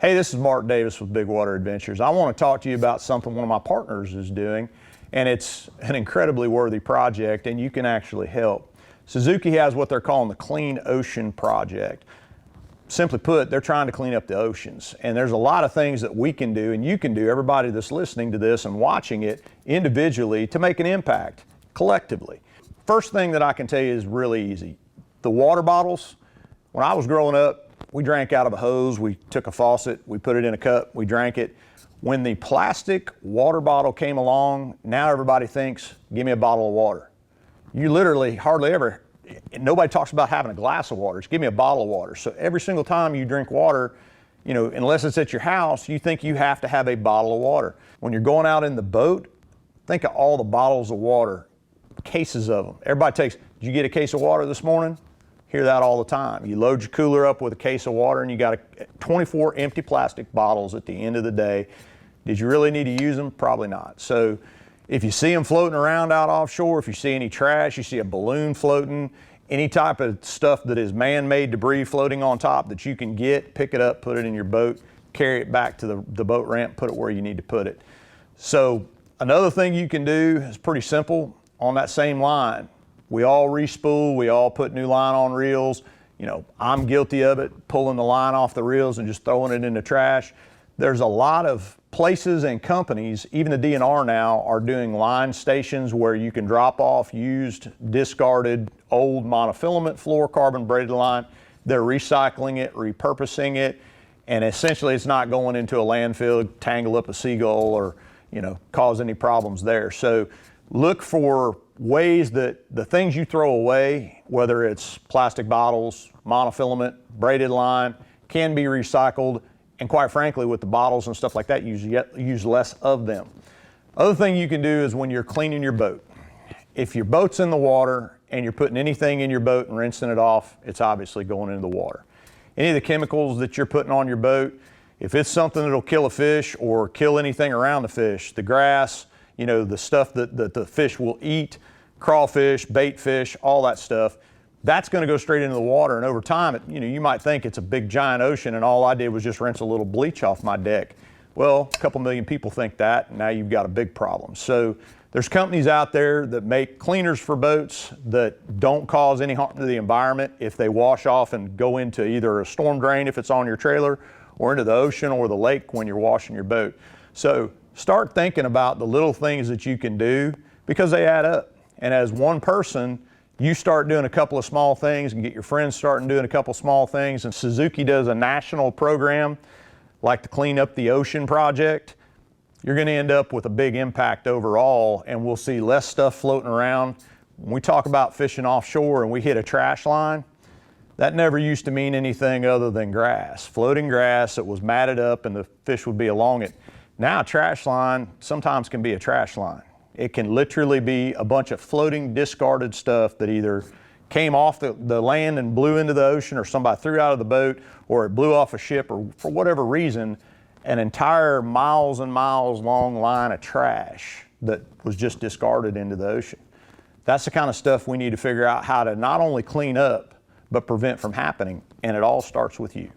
Hey, this is Mark Davis with Big Water Adventures. I want to talk to you about something one of my partners is doing, and it's an incredibly worthy project, and you can actually help. Suzuki has what they're calling the Clean Ocean Project. Simply put, they're trying to clean up the oceans, and there's a lot of things that we can do, and you can do, everybody that's listening to this and watching it individually, to make an impact collectively. First thing that I can tell you is really easy. The water bottles, when I was growing up, we drank out of a hose, we took a faucet, we put it in a cup, we drank it. When the plastic water bottle came along, now everybody thinks, give me a bottle of water. You literally hardly ever, nobody talks about having a glass of water, just give me a bottle of water. So every single time you drink water, you know, unless it's at your house, you think you have to have a bottle of water. When you're going out in the boat, think of all the bottles of water, cases of them. Everybody takes, did you get a case of water this morning? Hear that all the time. You load your cooler up with a case of water and you got 24 empty plastic bottles at the end of the day. Did you really need to use them? Probably not. So if you see them floating around out offshore, if you see any trash, you see a balloon floating, any type of stuff that is man-made debris floating on top that you can get, pick it up, put it in your boat, carry it back to the boat ramp, put it where you need to put it. So another thing you can do is pretty simple. On that same line, we all respool, we all put new line on reels. You know, I'm guilty of it, pulling the line off the reels and just throwing it in the trash. There's a lot of places and companies, even the DNR now, are doing line stations where you can drop off used, discarded, old monofilament fluorocarbon braided line. They're recycling it, repurposing it, and essentially it's not going into a landfill, tangle up a seagull, or, you know, cause any problems there. So look for ways that the things you throw away, whether it's plastic bottles, monofilament, braided line, can be recycled, and quite frankly, with the bottles and stuff like that, use less of them. Other thing you can do is when you're cleaning your boat. If your boat's in the water and you're putting anything in your boat and rinsing it off, it's obviously going into the water. Any of the chemicals that you're putting on your boat, if it's something that'll kill a fish or kill anything around the fish, the grass, you know, the stuff that the fish will eat, crawfish, bait fish, all that stuff, that's going to go straight into the water. And over time, you know, you might think it's a big giant ocean and all I did was just rinse a little bleach off my deck. Well, a couple million people think that, and now you've got a big problem. So there's companies out there that make cleaners for boats that don't cause any harm to the environment if they wash off and go into either a storm drain if it's on your trailer, or into the ocean or the lake when you're washing your boat. So start thinking about the little things that you can do, because they add up. And as one person, you start doing a couple of small things and get your friends starting doing a couple small things. And Suzuki does a national program like the Clean Up the Ocean Project. You're going to end up with a big impact overall, and we'll see less stuff floating around. When we talk about fishing offshore and we hit a trash line, that never used to mean anything other than grass, floating grass that was matted up and the fish would be along it. Now a trash line sometimes can be a trash line. It can literally be a bunch of floating discarded stuff that either came off the land and blew into the ocean, or somebody threw out of the boat, or it blew off a ship, or for whatever reason, an entire miles and miles long line of trash that was just discarded into the ocean. That's the kind of stuff we need to figure out how to not only clean up, but prevent from happening, and it all starts with you.